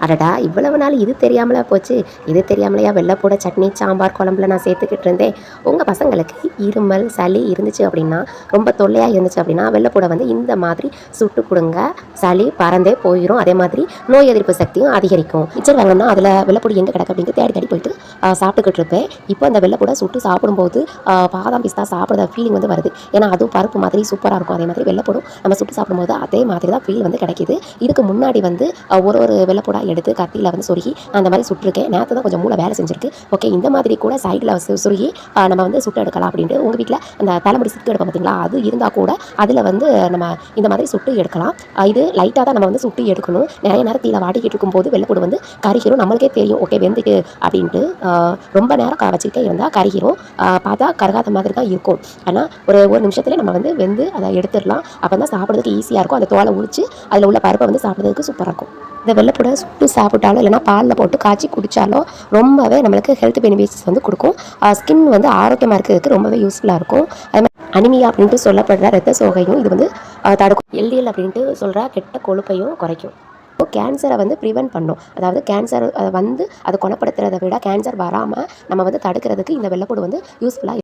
அடடா! இவ்வளவு நாள் இது தெரியாமலா போச்சு. இது தெரியாமலையா வெள்ளைப்பூட சட்னி, சாம்பார், குழம்புல நான் சேர்த்துக்கிட்டு இருந்தேன். உங்க பசங்களுக்கு இருமல், சளி இருந்துச்சு அப்படின்னா, ரொம்ப தொல்லையா இருந்துச்சு அப்படின்னா, வெள்ளைப்பூட வந்து இந்த மாதிரி சுட்டு குடுங்க. சளி பறந்தே போயிரும். அதே மாதிரி நோய் எதிர்ப்பு சக்தியும் அதிகரிக்கும். மிச்சர் வாங்கணும்னா அதில வெள்ளைப்பூடு எங்க கிடக்கு அப்படின்ட்டு தேடி தேடி போயிட்டு சாப்பிட்டுக்கிட்டு இருப்பேன். இப்போ அந்த வெள்ளைப்பூட சுட்டு சாப்பிடும்போது பாதாம், பிஸ்தா சாப்பிடுற ஃபீலிங் வந்து வருது. ஏன்னா அதுவும் பருப்பு மாதிரி சூப்பரா இருக்கும். அதே மாதிரி வெள்ளைப்பூடும் நம்ம சுட்டு சாப்பிடும்போது அதே மாதிரி தான் ஃபீல் வந்து கிடைக்குது. இதுக்கு முன்னாடி வந்து ஒரு வெள்ளைப்பூடா எடுத்து கத்தியில் வந்து சொருகி அந்த மாதிரி சுட்டிருக்கேன். நேற்று தான் கொஞ்சம் மூளை வேலை செஞ்சிருக்கு. ஓகே, இந்த மாதிரி கூட சைடில் சொருகி நம்ம வந்து சுட்டு எடுக்கலாம் அப்படின்ட்டு உங்கள் வீட்டில் அந்த தலைமுடி சிக்கு எடுப்போம் பார்த்தீங்களா, அது இருந்தால் கூட அதில் வந்து நம்ம இந்த மாதிரி சுட்டு எடுக்கலாம். இது லைட்டாக தான் நம்ம வந்து சுட்டு எடுக்கணும். நிறைய நேரம் கீழே வாடிக்கிட்டு இருக்கும்போது வெள்ளைப்பூடு வந்து கருகிரும். நம்மளுக்கே தெரியும் ஓகே வெந்துட்டு அப்படின்ட்டு. ரொம்ப நேரம் வச்சுக்கிட்டே இருந்தால் கருகிரும். பார்த்தா கருகாத மாதிரி தான் இருக்கும். ஆனால் ஒரு நிமிஷத்துல நம்ம வந்து வெந்து அதை எடுத்துடலாம். அப்போ தான் சாப்பிட்றதுக்கு ஈஸியாக இருக்கும். அந்த தோலை உரிச்சு அதில் உள்ள பருப்பை வந்து சாப்பிட்றதுக்கு சூப்பராக இருக்கும். இந்த வெள்ளைப்பூட சுட்டு சாப்பிட்டாலும் இல்லைனா பாலில் போட்டு காய்ச்சி குடித்தாலும் ரொம்பவே நம்மளுக்கு ஹெல்த் பெனிஃபிட்ஸ் வந்து கொடுக்கும். ஸ்கின் வந்து ஆரோக்கியமாக இருக்கிறதுக்கு ரொம்பவே யூஸ்ஃபுல்லாக இருக்கும். அதே மாதிரி அனிமியா அப்படின்ட்டு சொல்லப்படுற ரத்த சோகையும் இது வந்து தடுக்கும். எல்டிஎல் அப்படின்ட்டு சொல்கிற கெட்ட கொழுப்பையும் குறைக்கும். கேன்சரை வந்து ப்ரிவென்ட் பண்ணும். அதாவது கேன்சர் வந்து அதை குணப்படுத்துறதை விட கேன்சர் வராமல் நம்ம வந்து தடுக்கிறதுக்கு இந்த வெள்ளைப்பூடு வந்து யூஸ்ஃபுல்லாக